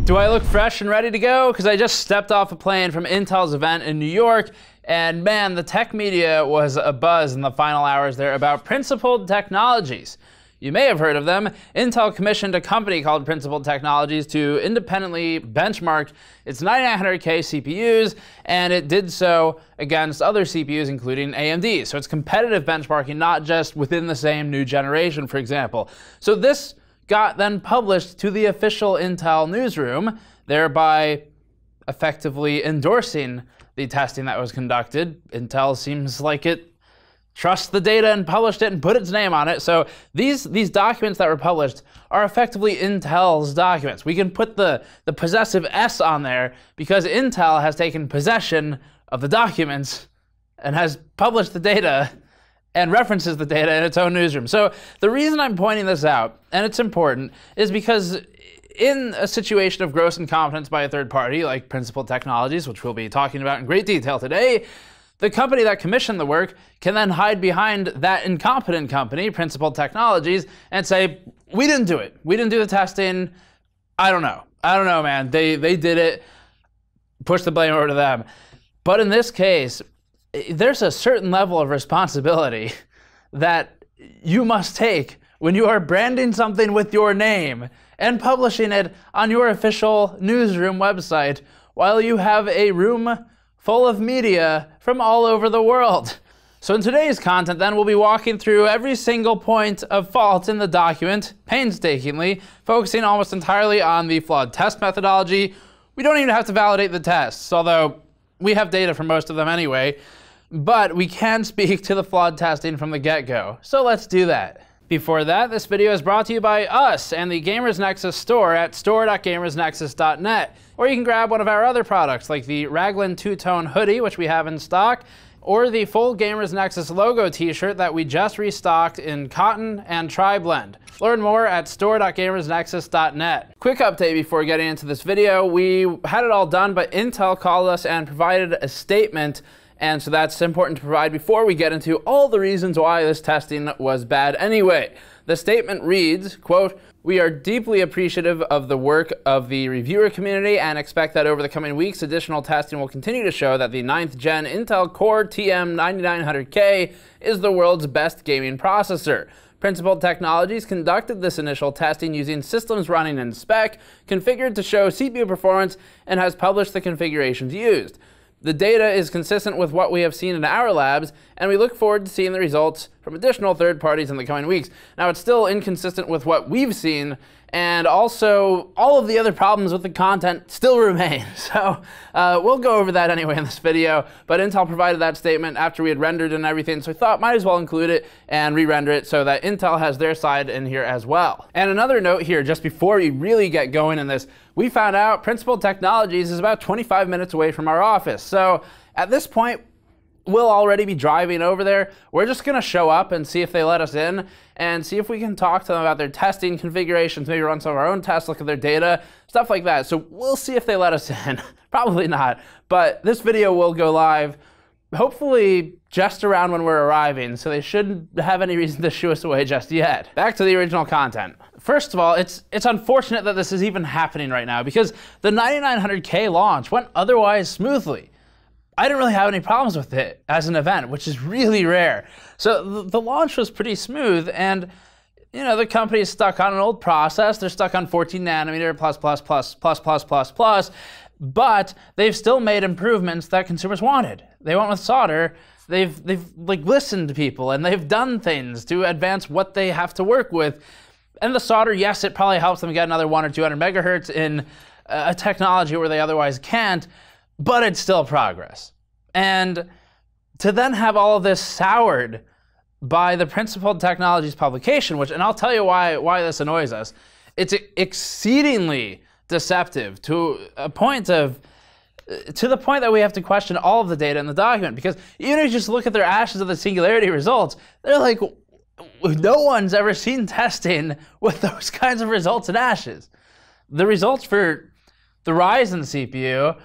Do I look fresh and ready to go? Because I just stepped off a plane from Intel's event in New York, and man, the tech media was abuzz in the final hours there about Principled Technologies. You may have heard of them. Intel commissioned a company called Principled Technologies to independently benchmark its 9900K CPUs, and it did so against other CPUs, including AMD. So it's competitive benchmarking, not just within the same new generation, for example. So this got then published to the official Intel newsroom, thereby effectively endorsing the testing that was conducted. Intel seems like it trusts the data and published it and put its name on it. So these documents that were published are effectively Intel's documents. We can put the possessive S on there because Intel has taken possession of the documents and has published the data and references the data in its own newsroom. So the reason I'm pointing this out, and it's important, is because in a situation of gross incompetence by a third party, like Principled Technologies, which we'll be talking about in great detail today, the company that commissioned the work can then hide behind that incompetent company, Principled Technologies, and say, we didn't do it. We didn't do the testing. I don't know. I don't know, man. They did it. Push the blame over to them. But in this case, there's a certain level of responsibility that you must take when you are branding something with your name and publishing it on your official newsroom website while you have a room full of media from all over the world. So in today's content, then, we'll be walking through every single point of fault in the document, painstakingly, focusing almost entirely on the flawed test methodology. We don't even have to validate the tests, although we have data for most of them anyway. But we can speak to the flawed testing from the get-go. So let's do that. Before that, this video is brought to you by us and the Gamers Nexus store at store.gamersnexus.net. Or you can grab one of our other products like the Raglan two-tone hoodie, which we have in stock, or the full Gamers Nexus logo t-shirt that we just restocked in cotton and tri-blend. Learn more at store.gamersnexus.net. Quick update before getting into this video. We had it all done, but Intel called us and provided a statement. And so that's important to provide before we get into all the reasons why this testing was bad anyway. The statement reads, quote, "We are deeply appreciative of the work of the reviewer community and expect that over the coming weeks, additional testing will continue to show that the 9th gen Intel Core TM9900K is the world's best gaming processor. Principled Technologies conducted this initial testing using systems running in spec, configured to show CPU performance, and has published the configurations used. The data is consistent with what we have seen in our labs, and we look forward to seeing the results from additional third parties in the coming weeks." Now, it's still inconsistent with what we've seen, and also all of the other problems with the content still remain. So we'll go over that anyway in this video, but Intel provided that statement after we had rendered and everything, so I thought might as well include it and re-render it so that Intel has their side in here as well. And another note here, just before we really get going in this, we found out Principled Technologies is about 25 minutes away from our office. So at this point, we'll already be driving over there. We're just gonna show up and see if they let us in and see if we can talk to them about their testing configurations, maybe run some of our own tests, look at their data, stuff like that. So we'll see if they let us in. Probably not, but this video will go live hopefully just around when we're arriving, so they shouldn't have any reason to shoo us away just yet. Back to the original content. First of all, it's unfortunate that this is even happening right now because the 9900K launch went otherwise smoothly. I didn't really have any problems with it as an event, which is really rare. So the launch was pretty smooth, and you know, the company is stuck on an old process. They're stuck on 14 nanometer plus, but they've still made improvements that consumers wanted. They went with solder. They've like listened to people, and they've done things to advance what they have to work with. And the solder, yes, it probably helps them get another 100 or 200 megahertz in a technology where they otherwise can't, but it's still progress. And to then have all of this soured by the Principled Technologies publication, which, and I'll tell you why this annoys us, it's exceedingly deceptive to the point that we have to question all of the data in the document, because even if you just look at their ashes of the singularity results, they're like, no one's ever seen testing with those kinds of results in ashes. The results for the Ryzen CPU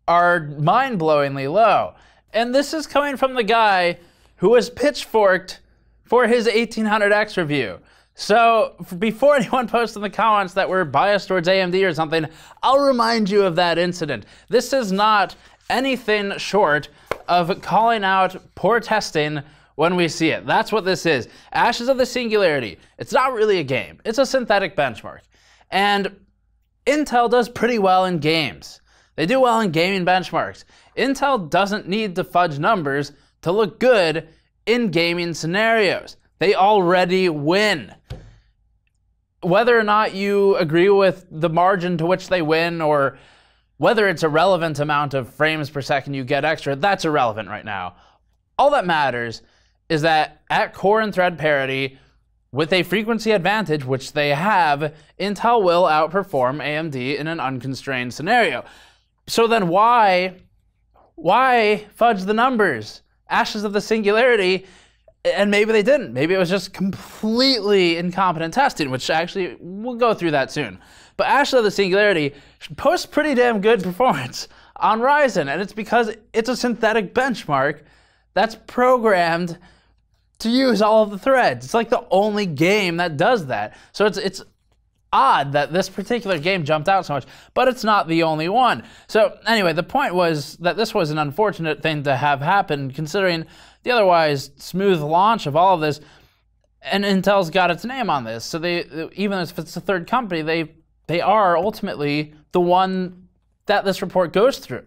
are mind-blowingly low. And this is coming from the guy who was pitchforked for his 1800X review. So before anyone posts in the comments that we're biased towards AMD or something, I'll remind you of that incident. This is not anything short of calling out poor testing when we see it. That's what this is. Ashes of the Singularity. It's not really a game. It's a synthetic benchmark. And Intel does pretty well in games. They do well in gaming benchmarks. Intel doesn't need to fudge numbers to look good in gaming scenarios. They already win. Whether or not you agree with the margin to which they win, or whether it's a relevant amount of frames per second you get extra, that's irrelevant right now. All that matters is that at core and thread parity, with a frequency advantage, which they have, Intel will outperform AMD in an unconstrained scenario. So then why fudge the numbers? Ashes of the Singularity, and maybe they didn't. Maybe it was just completely incompetent testing, which actually, we'll go through that soon. But Ashes of the Singularity posts pretty damn good performance on Ryzen, and it's because it's a synthetic benchmark that's programmed to use all of the threads. It's like the only game that does that. So it's odd that this particular game jumped out so much, but it's not the only one. So anyway, the point was that this was an unfortunate thing to have happen, considering the otherwise smooth launch of all of this, and Intel's got its name on this. So even if it's a third company, they are ultimately the one that this report goes through.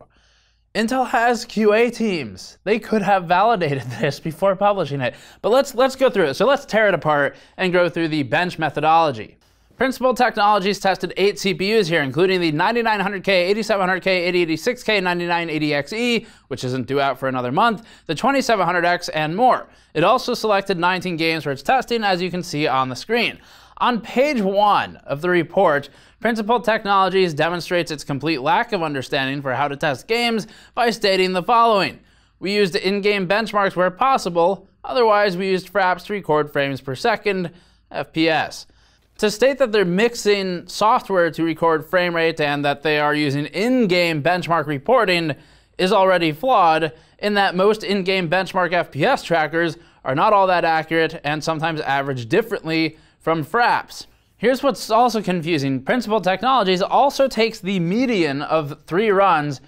Intel has QA teams. They could have validated this before publishing it. But let's go through it. So let's tear it apart and go through the bench methodology. Principal Technologies tested 8 CPUs here, including the 9900K, 8700K, 8086K, 9980XE, which isn't due out for another month, the 2700X, and more. It also selected 19 games for its testing, as you can see on the screen. On page 1 of the report, Principal Technologies demonstrates its complete lack of understanding for how to test games by stating the following. We used in-game benchmarks where possible, otherwise we used fraps to record frames per second, FPS. To state that they're mixing software to record frame rate and that they are using in-game benchmark reporting is already flawed, in that most in-game benchmark FPS trackers are not all that accurate and sometimes average differently from fraps. Here's what's also confusing. Principal Technologies also takes the median of 3 runs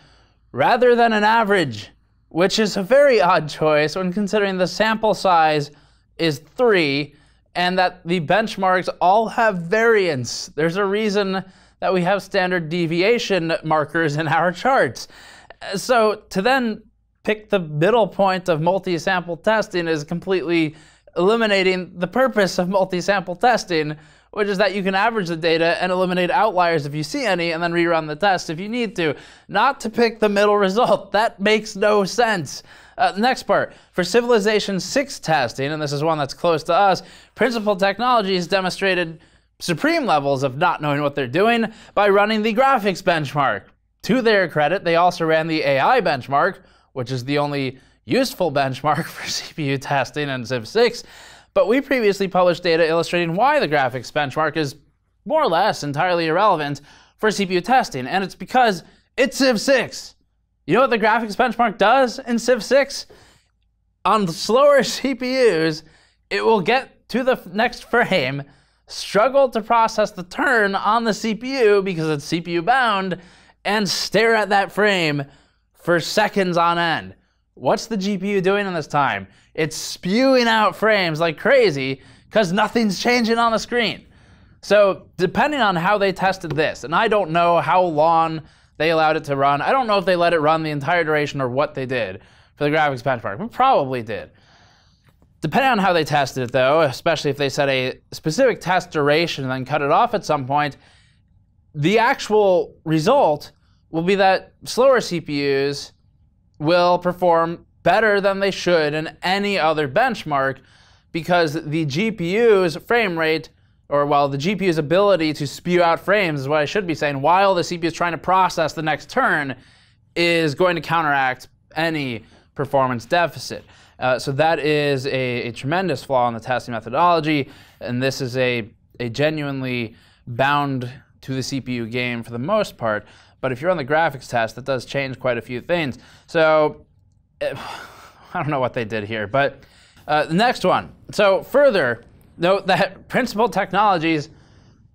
rather than an average, which is a very odd choice when considering the sample size is 3 and that the benchmarks all have variance. There's a reason that we have standard deviation markers in our charts. So to then pick the middle point of multi-sample testing is completely eliminating the purpose of multi-sample testing, which is that you can average the data and eliminate outliers if you see any, and then rerun the test if you need to. Not to pick the middle result. That makes no sense. Next part, for Civilization 6 testing, and this is one that's close to us, Principal Technologies demonstrated supreme levels of not knowing what they're doing by running the graphics benchmark. To their credit, they also ran the AI benchmark, which is the only useful benchmark for CPU testing in Civ 6, but we previously published data illustrating why the graphics benchmark is more or less entirely irrelevant for CPU testing, and it's because it's Civ 6. You know what the graphics benchmark does in Civ 6? On the slower CPUs, it will get to the next frame, struggle to process the turn on the CPU because it's CPU bound, and stare at that frame for seconds on end. What's the GPU doing in this time? It's spewing out frames like crazy because nothing's changing on the screen. So depending on how they tested this, and I don't know how long they allowed it to run. I don't know if they let it run the entire duration or what they did for the graphics benchmark. We probably did. Depending on how they tested it though, especially if they set a specific test duration and then cut it off at some point, the actual result will be that slower CPUs will perform better than they should in any other benchmark because the GPU's frame rate, or well, the GPU's ability to spew out frames is what I should be saying, while the CPU is trying to process the next turn, is going to counteract any performance deficit. So that is a tremendous flaw in the testing methodology, and this is a genuinely bound to the CPU game for the most part. But if you're on the graphics test, that does change quite a few things. So I don't know what they did here, but the next one. So further, Note that Principled Technologies,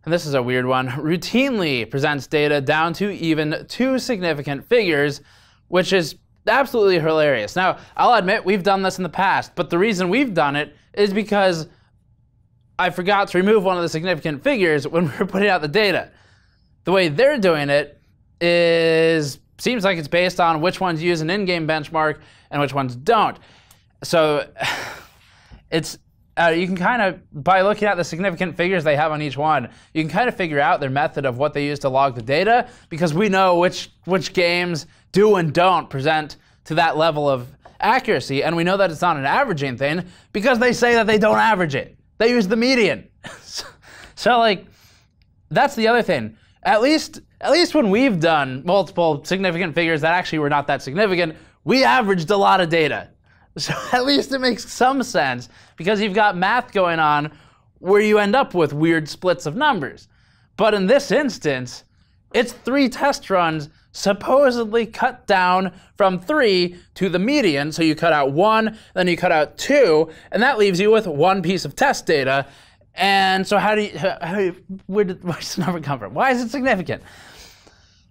and this is a weird one, routinely presents data down to even 2 significant figures, which is absolutely hilarious. Now, I'll admit we've done this in the past, but the reason we've done it is because I forgot to remove one of the significant figures when we were putting out the data. The way they're doing it seems like it's based on which ones use an in-game benchmark and which ones don't. So you can kind of, by looking at the significant figures they have on each one, you can kind of figure out their method of what they use to log the data, because we know which games do and don't present to that level of accuracy, and we know that it's not an averaging thing because they say that they don't average it. They use the median. So like, that's the other thing. At least when we've done multiple significant figures that actually were not that significant, we averaged a lot of data. So at least it makes some sense, because you've got math going on where you end up with weird splits of numbers. But in this instance, it's 3 test runs supposedly cut down from 3 to the median. So you cut out 1, then you cut out 2, and that leaves you with 1 piece of test data. And so where does this number come from? Why is it significant?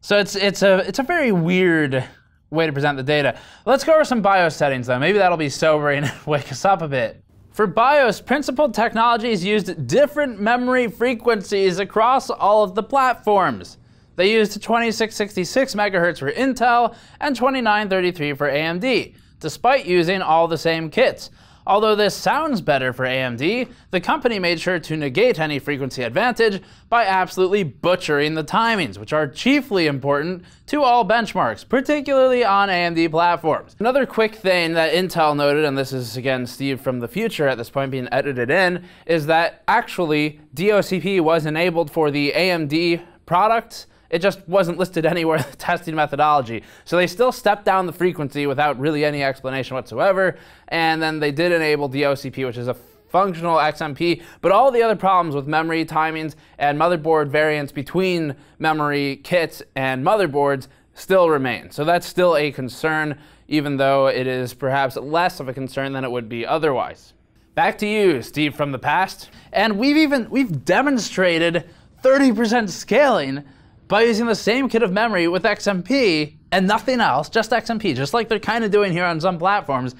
So it's a very weird way to present the data. Let's go over some BIOS settings though. Maybe that'll be sobering and wake us up a bit. For BIOS, Principled Technologies used different memory frequencies across all of the platforms. They used 2666 MHz for Intel and 2933 for AMD, despite using all the same kits. Although this sounds better for AMD, the company made sure to negate any frequency advantage by absolutely butchering the timings, which are chiefly important to all benchmarks, particularly on AMD platforms. Another quick thing that Intel noted, and this is again Steve from the future at this point being edited in, is that actually DOCP was enabled for the AMD products. It just wasn't listed anywhere in the testing methodology. So they still stepped down the frequency without really any explanation whatsoever. And then they did enable DOCP, which is a functional XMP. But all the other problems with memory timings and motherboard variance between memory kits and motherboards still remain. So that's still a concern, even though it is perhaps less of a concern than it would be otherwise. Back to you, Steve from the past. And we've demonstrated 30% scaling by using the same kit of memory with XMP and nothing else, just XMP, just like they're kind of doing here on some platforms,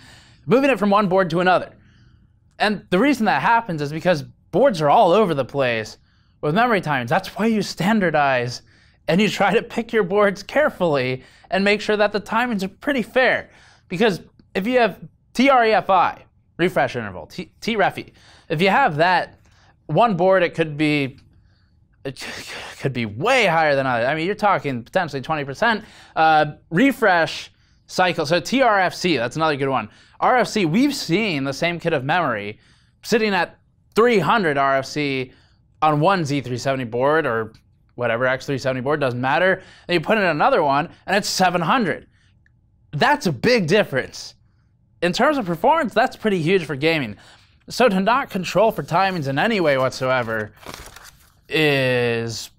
moving it from one board to another. And the reason that happens is because boards are all over the place with memory timings. That's why you standardize and you try to pick your boards carefully and make sure that the timings are pretty fair. Because if you have TREFI, refresh interval, TREFI, if you have that, one board it could be way higher than others. I mean, you're talking potentially 20%. Refresh cycle, so TRFC, that's another good one. RFC, we've seen the same kit of memory sitting at 300 RFC on one Z370 board or whatever, X370 board, doesn't matter. Then you put in another one and it's 700. That's a big difference. In terms of performance, that's pretty huge for gaming. So to not control for timings in any way whatsoever is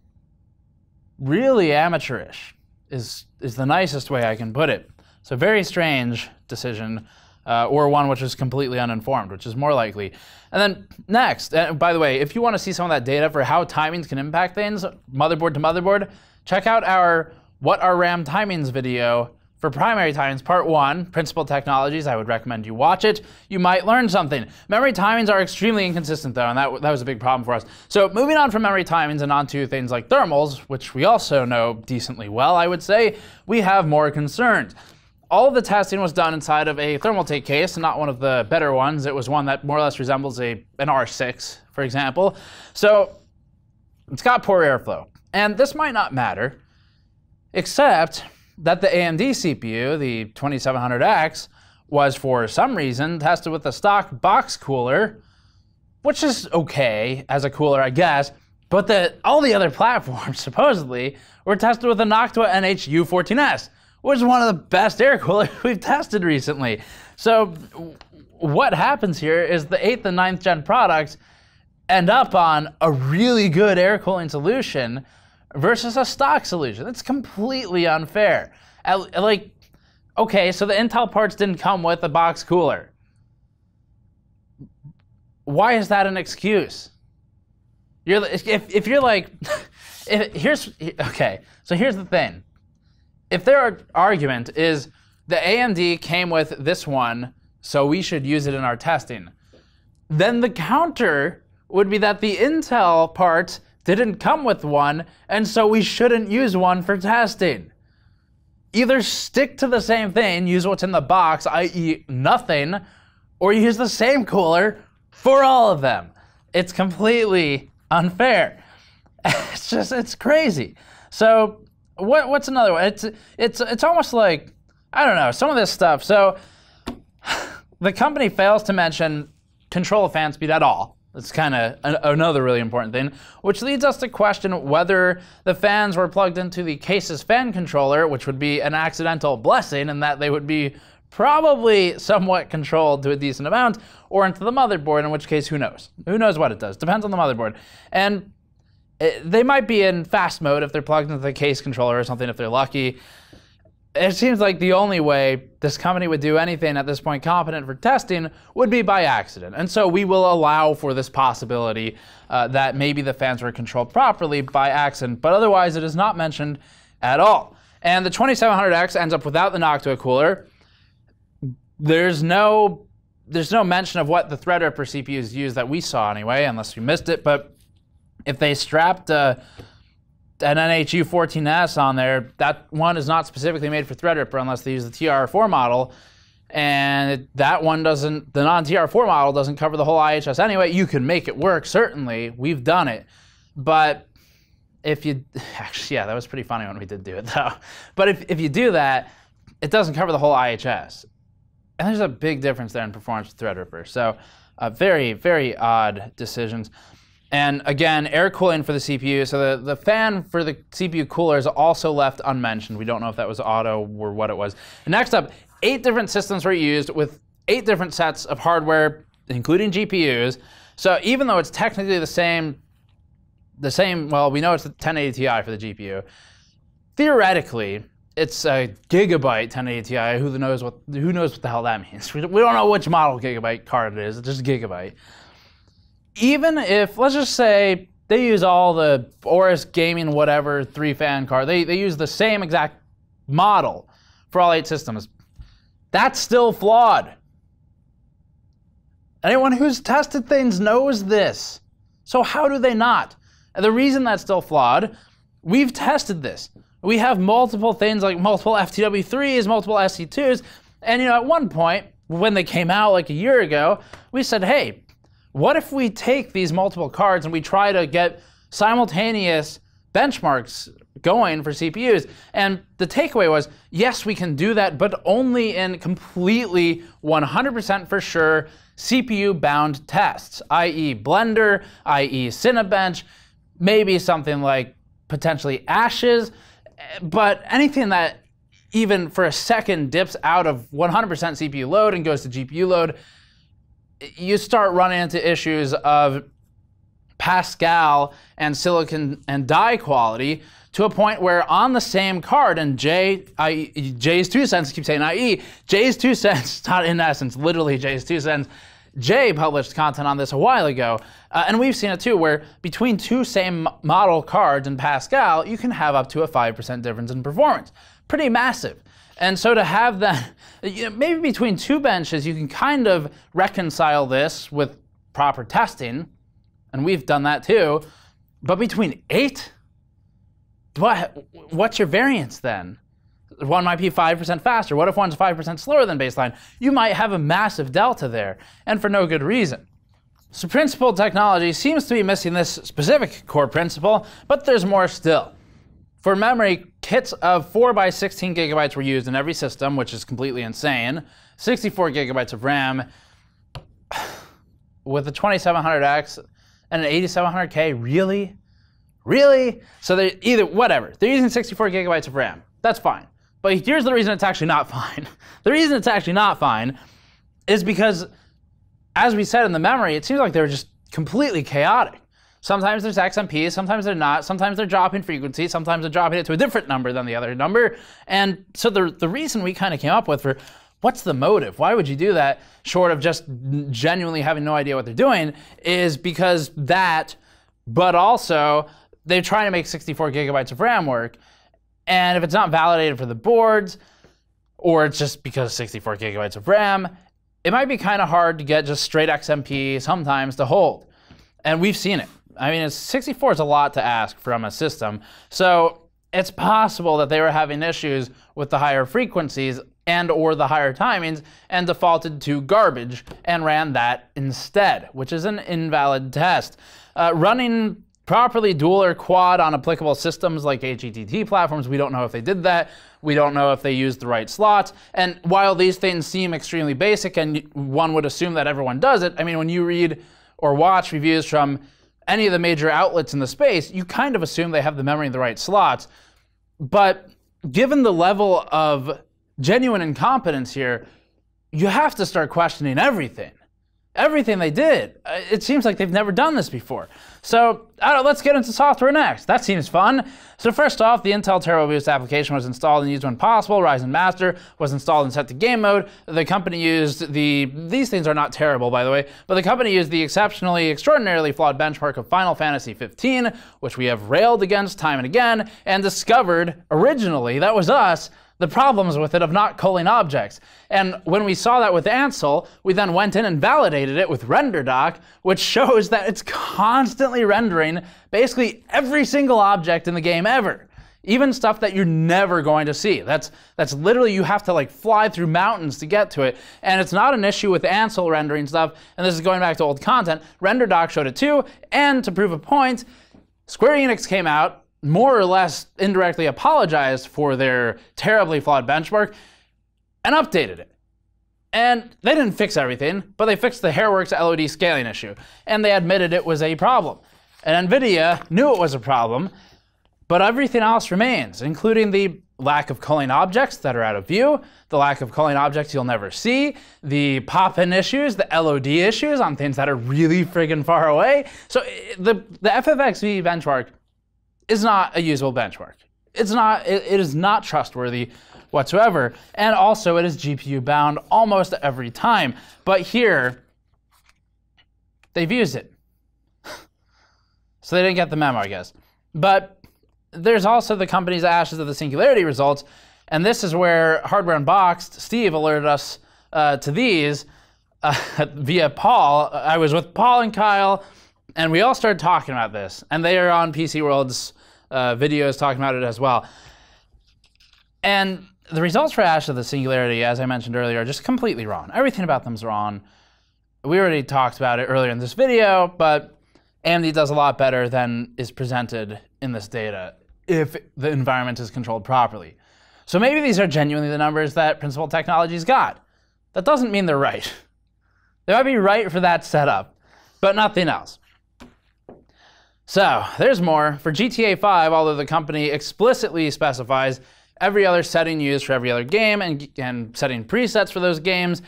really amateurish, is the nicest way I can put it. So very strange decision, or one which is completely uninformed, which is more likely. And then next, by the way, if you want to see some of that data for how timings can impact things, motherboard to motherboard, check out our What Are RAM Timings video for primary timings, part 1, Principled Technologies. I would recommend you watch it. You might learn something. Memory timings are extremely inconsistent though, and that was a big problem for us. So moving on from memory timings and onto things like thermals, which we also know decently well, I would say, we have more concerns. All of the testing was done inside of a Thermaltake case, not one of the better ones. It was one that more or less resembles an R6, for example. So it's got poor airflow. And this might not matter, except that the AMD CPU, the 2700X, was for some reason tested with the stock box cooler, which is okay as a cooler, I guess, but all the other platforms, supposedly, were tested with the Noctua NH-U14S, which is one of the best air coolers we've tested recently. So what happens here is the 8th and 9th gen products end up on a really good air cooling solution versus a stock solution. It's completely unfair. Like, okay, so the Intel parts didn't come with a box cooler. why is that an excuse? If you're like, okay, so here's the thing. If their argument is the AMD came with this one, so we should use it in our testing, then the counter would be that the Intel parts didn't come with one, and so we shouldn't use one for testing. Either stick to the same thing, use what's in the box, i.e. nothing, or use the same cooler for all of them. It's completely unfair. It's crazy. So what's another one? It's almost like, I don't know, some of this stuff. So the company fails to mention control of fan speed at all. That's kind of another really important thing, which leads us to question whether the fans were plugged into the case's fan controller, which would be an accidental blessing in that they would be probably somewhat controlled to a decent amount, or into the motherboard, in which case, who knows? Who knows what it does? Depends on the motherboard. And they might be in fast mode if they're plugged into the case controller or something if they're lucky. It seems like the only way this company would do anything at this point competent for testing would be by accident. And so we will allow for this possibility that maybe the fans were controlled properly by accident, but otherwise it is not mentioned at all. And the 2700X ends up without the Noctua cooler. There's no mention of what the Threadripper CPUs use that we saw anyway, unless we missed it. But if they strapped an NHU 14S on there, that one is not specifically made for Threadripper unless they use the TR4 model. And that one doesn't, the non-TR4 model doesn't cover the whole IHS anyway. You can make it work, certainly. We've done it. But if you, actually, yeah, that was pretty funny when we did do it though. But if you do that, it doesn't cover the whole IHS. And there's a big difference there in performance with Threadripper. So very, very odd decisions. And again, air cooling for the CPU. So the fan for the CPU cooler is also left unmentioned. We don't know if that was auto or what it was. And next up, 8 different systems were used with 8 different sets of hardware, including GPUs. So even though it's technically the same, well, we know it's the 1080 Ti for the GPU. Theoretically, it's a gigabyte 1080 Ti. Who knows what the hell that means? We don't know which model gigabyte card it is. It's just gigabyte. Even if, let's just say, they use all the Aorus Gaming whatever 3-fan card, they use the same exact model for all 8 systems. That's still flawed. Anyone who's tested things knows this. So how do they not? And the reason that's still flawed, we've tested this. We have multiple things like multiple FTW3s, multiple SC2s, and at one point, when they came out like a year ago, we said, hey, what if we take these multiple cards and we try to get simultaneous benchmarks going for CPUs? And the takeaway was, yes, we can do that, but only in completely 100% for sure CPU-bound tests, i.e. Blender, i.e. Cinebench, maybe something like potentially Ashes, but anything that even for a second dips out of 100% CPU load and goes to GPU load, you start running into issues of Pascal and silicon and die quality to a point where on the same card, and Jay's 2 cents, I keep saying IE, Jay's 2 cents, not in essence, literally Jay's 2 cents, Jay published content on this a while ago, and we've seen it too, where between 2 same model cards in Pascal, you can have up to a 5% difference in performance. Pretty massive. And so to have that, maybe between 2 benches, you can kind of reconcile this with proper testing, and we've done that too. But between 8, what's your variance then? One might be 5% faster. What if one's 5% slower than baseline? You might have a massive delta there, and for no good reason. So principled technology seems to be missing this specific core principle, but there's more still. For memory, kits of 4 by 16 gigabytes were used in every system, which is completely insane. 64 gigabytes of RAM. With a 2700X and an 8700K, really? Really? So they're either, whatever, they're using 64 gigabytes of RAM. That's fine. But here's the reason it's actually not fine. The reason it's actually not fine is because, as we said in the memory, it seems like they were just completely chaotic. Sometimes there's XMP, sometimes they're not, sometimes they're dropping frequency, sometimes they're dropping it to a different number than the other number. And so the reason we kind of came up with for what's the motive? Why would you do that, short of just genuinely having no idea what they're doing, is because that, but also they're trying to make 64 gigabytes of RAM work. And if it's not validated for the boards, or it's just because 64 gigabytes of RAM, it might be kind of hard to get just straight XMP sometimes to hold. And we've seen it. I mean, 64 is a lot to ask from a system. So it's possible that they were having issues with the higher frequencies and or the higher timings and defaulted to garbage and ran that instead, which is an invalid test. Running properly dual or quad on applicable systems like HETT platforms, we don't know if they did that. We don't know if they used the right slots. And while these things seem extremely basic and one would assume that everyone does it, I mean, when you read or watch reviews from any of the major outlets in the space, you kind of assume they have the memory in the right slots. But given the level of genuine incompetence here, you have to start questioning everything. Everything they did. It seems like they've never done this before. So, let's get into software next. That seems fun. So first off, the Intel Turbo Boost application was installed and used when possible. Ryzen Master was installed and set to game mode. The company used these things are not terrible, by the way, but the company used the extraordinarily flawed benchmark of Final Fantasy 15, which we have railed against time and again, and discovered originally, that was us, the problems with it of not culling objects. And when we saw that with Ansel, we then went in and validated it with RenderDoc, which shows that it's constantly rendering basically every single object in the game ever. Even stuff that you're never going to see. That's literally, you have to like fly through mountains to get to it. And it's not an issue with Ansel rendering stuff, and this is going back to old content. RenderDoc showed it too, and to prove a point, Square Enix came out, more or less indirectly apologized for their terribly flawed benchmark and updated it. And they didn't fix everything, but they fixed the Hairworks LOD scaling issue, and they admitted it was a problem. And NVIDIA knew it was a problem, but everything else remains, including the lack of culling objects that are out of view, the lack of culling objects you'll never see, the pop-in issues, the LOD issues on things that are really friggin' far away. So the FFXV benchmark is not a usable benchmark. It is not trustworthy whatsoever. And also it is GPU bound almost every time. But here, they've used it. So they didn't get the memo, I guess. But there's also the company's ashes of the Singularity results. And this is where Hardware Unboxed, Steve alerted us to these via Paul. I was with Paul and Kyle, and we all started talking about this. And they are on PC World's videos talking about it as well. And the results for Ash of the Singularity, as I mentioned earlier, are just completely wrong. Everything about them is wrong. We already talked about it earlier in this video, but AMD does a lot better than is presented in this data if the environment is controlled properly. So maybe these are genuinely the numbers that Principal Technologies got. That doesn't mean they're right. They might be right for that setup, but nothing else. So there's more. For GTA 5, although the company explicitly specifies every other setting used for every other game and setting presets for those games,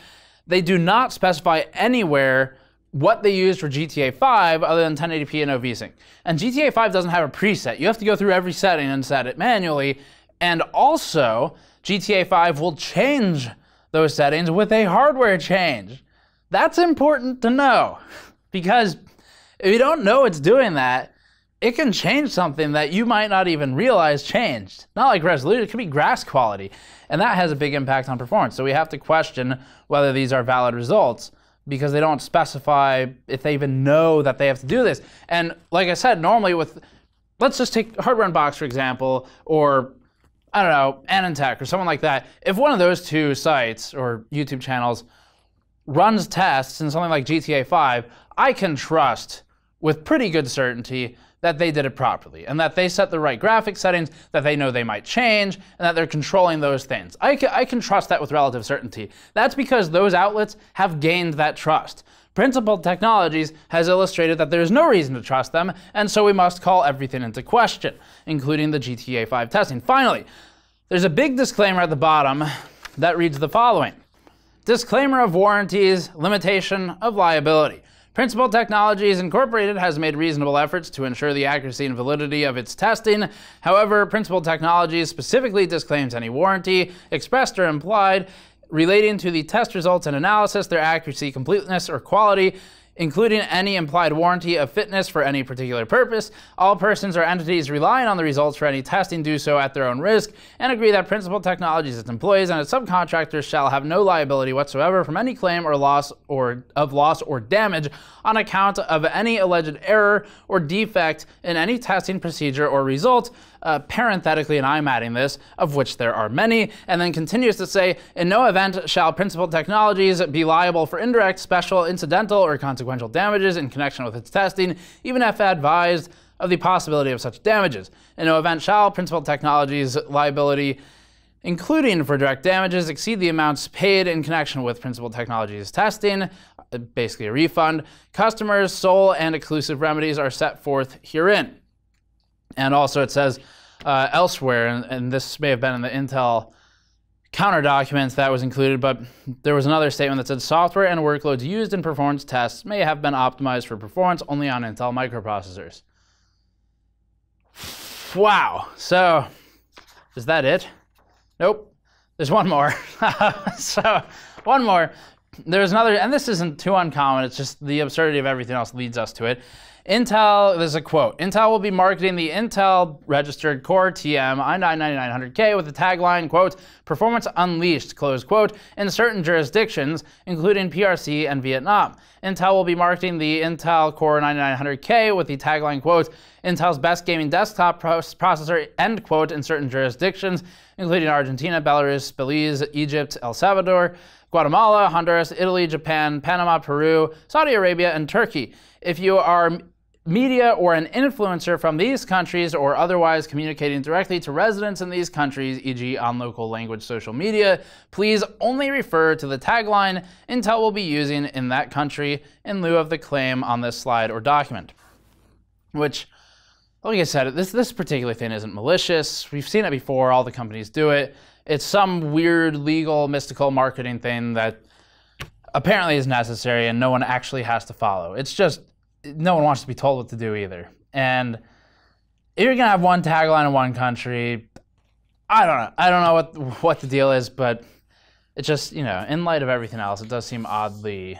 they do not specify anywhere what they used for GTA 5 other than 1080p and no VSync. And GTA 5 doesn't have a preset. You have to go through every setting and set it manually. And also, GTA 5 will change those settings with a hardware change. That's important to know, because if you don't know it's doing that, it can change something that you might not even realize changed. Not like resolution, it could be grass quality. And that has a big impact on performance. So we have to question whether these are valid results, because they don't specify if they even know that they have to do this. And like I said, normally with, let's just take Hardware Unboxed, for example, or I don't know, Anantech or someone like that. If one of those two sites or YouTube channels runs tests in something like GTA 5, I can trust with pretty good certainty that they did it properly, and that they set the right graphic settings, that they know they might change, and that they're controlling those things. I can trust that with relative certainty. That's because those outlets have gained that trust. Principal Technologies has illustrated that there's no reason to trust them, and so we must call everything into question, including the GTA 5 testing. Finally, there's a big disclaimer at the bottom that reads the following. Disclaimer of warranties, limitation of liability. Principal Technologies Incorporated has made reasonable efforts to ensure the accuracy and validity of its testing. However, Principal Technologies specifically disclaims any warranty, expressed or implied, relating to the test results and analysis, their accuracy, completeness, or quality, including any implied warranty of fitness for any particular purpose. All persons or entities relying on the results for any testing do so at their own risk, and agree that Principal Technologies, its employees, and its subcontractors shall have no liability whatsoever from any claim or loss or damage on account of any alleged error or defect in any testing procedure or result. Parenthetically, and I'm adding this, of which there are many, and then continues to say, in no event shall Principal Technologies be liable for indirect, special, incidental, or consequential damages in connection with its testing, even if advised of the possibility of such damages. In no event shall Principal Technologies liability, including for direct damages, exceed the amounts paid in connection with Principal Technologies testing, basically a refund. Customers' sole and exclusive remedies are set forth herein. And also it says elsewhere, and this may have been in the Intel counter documents that was included, but there was another statement that said software and workloads used in performance tests may have been optimized for performance only on Intel microprocessors. Wow. So is that it? Nope. There's one more. So one more. There's another, and this isn't too uncommon. It's just the absurdity of everything else leads us to it. Intel, there's a quote, Intel will be marketing the Intel registered Core TM i9-9900K with the tagline, quote, performance unleashed, close quote, in certain jurisdictions, including PRC and Vietnam. Intel will be marketing the Intel Core 9900K with the tagline, quote, Intel's best gaming desktop processor, end quote, in certain jurisdictions, including Argentina, Belarus, Belize, Egypt, El Salvador, Guatemala, Honduras, Italy, Japan, Panama, Peru, Saudi Arabia, and Turkey. If you are media or an influencer from these countries or otherwise communicating directly to residents in these countries, e.g. on local language social media, please only refer to the tagline Intel will be using in that country in lieu of the claim on this slide or document. Which, like I said, this particular thing isn't malicious. We've seen it before. All the companies do it. It's some weird, legal, mystical marketing thing that apparently is necessary and no one actually has to follow. It's just no one wants to be told what to do either. And if you're gonna have one tagline in one country, I don't know. I don't know what the deal is, but it just, you know, in light of everything else, it does seem oddly,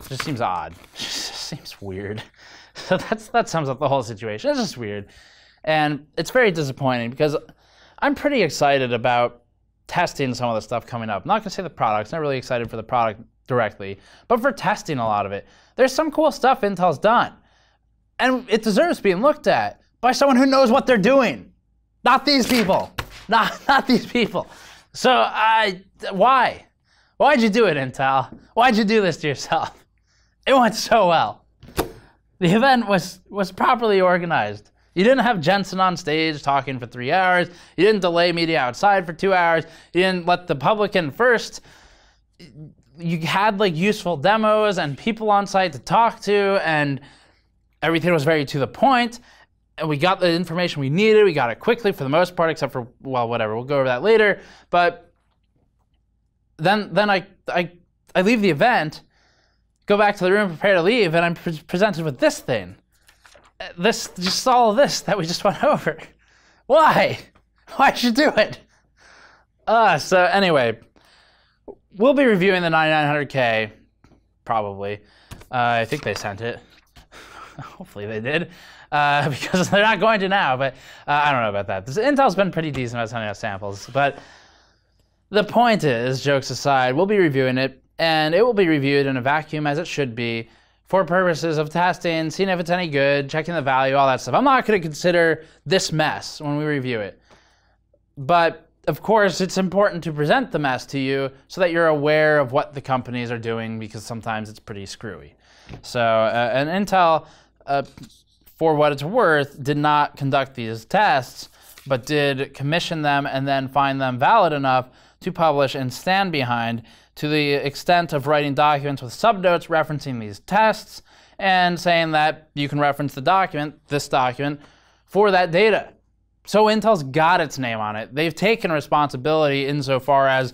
it just seems odd. It just seems weird. So that sums up the whole situation. It's just weird. And it's very disappointing because I'm pretty excited about testing some of the stuff coming up. I'm not gonna say the products, not really excited for the product directly, but for testing a lot of it. There's some cool stuff Intel's done, and it deserves being looked at by someone who knows what they're doing. Not these people. Not these people. So why? Why'd you do it, Intel? Why'd you do this to yourself? It went so well. The event was properly organized. You didn't have Jensen on stage talking for 3 hours. You didn't delay media outside for 2 hours. You didn't let the public in first. You had like useful demos and people on site to talk to, and everything was very to the point. And we got the information we needed. We got it quickly for the most part, except for, well, whatever. We'll go over that later. But then I leave the event, go back to the room, prepare to leave, and I'm presented with this thing. Just all of this that we just went over. Why? Why'd you do it? So anyway, we'll be reviewing the 9900K, probably. I think they sent it. Hopefully they did, because they're not going to now, but I don't know about that. Intel's been pretty decent about sending us samples, but the point is, jokes aside, we'll be reviewing it, and it will be reviewed in a vacuum as it should be, for purposes of testing, seeing if it's any good, checking the value, all that stuff. I'm not going to consider this mess when we review it. But, of course, it's important to present the mess to you so that you're aware of what the companies are doing, because sometimes it's pretty screwy. So, and Intel, for what it's worth, did not conduct these tests, but did commission them and then find them valid enough to publish and stand behind, to the extent of writing documents with subnotes referencing these tests and saying that you can reference the document, this document, for that data. So Intel's got its name on it. They've taken responsibility insofar as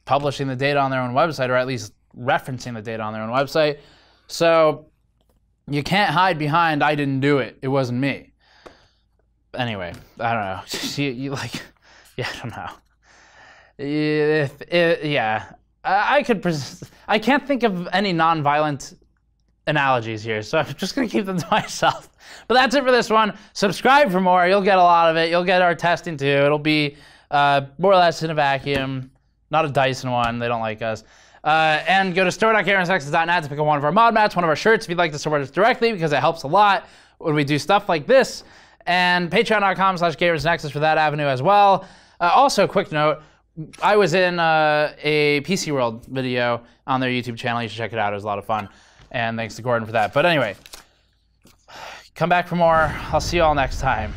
publishing the data on their own website, or at least referencing the data on their own website. So you can't hide behind, I didn't do it, it wasn't me. Anyway, I don't know. I don't know. Yeah. I can't think of any non-violent analogies here, so I'm just gonna keep them to myself. But that's it for this one. Subscribe for more. You'll get a lot of it. You'll get our testing too. It'll be more or less in a vacuum, not a Dyson one. They don't like us. And go to store.gamersnexus.net to pick up one of our mod mats, one of our shirts if you'd like to support us directly, because it helps a lot when we do stuff like this. And patreon.com/gamersnexus for that avenue as well. Also, quick note, I was in a PC World video on their YouTube channel. You should check it out. It was a lot of fun. And thanks to Gordon for that. But anyway, come back for more. I'll see you all next time.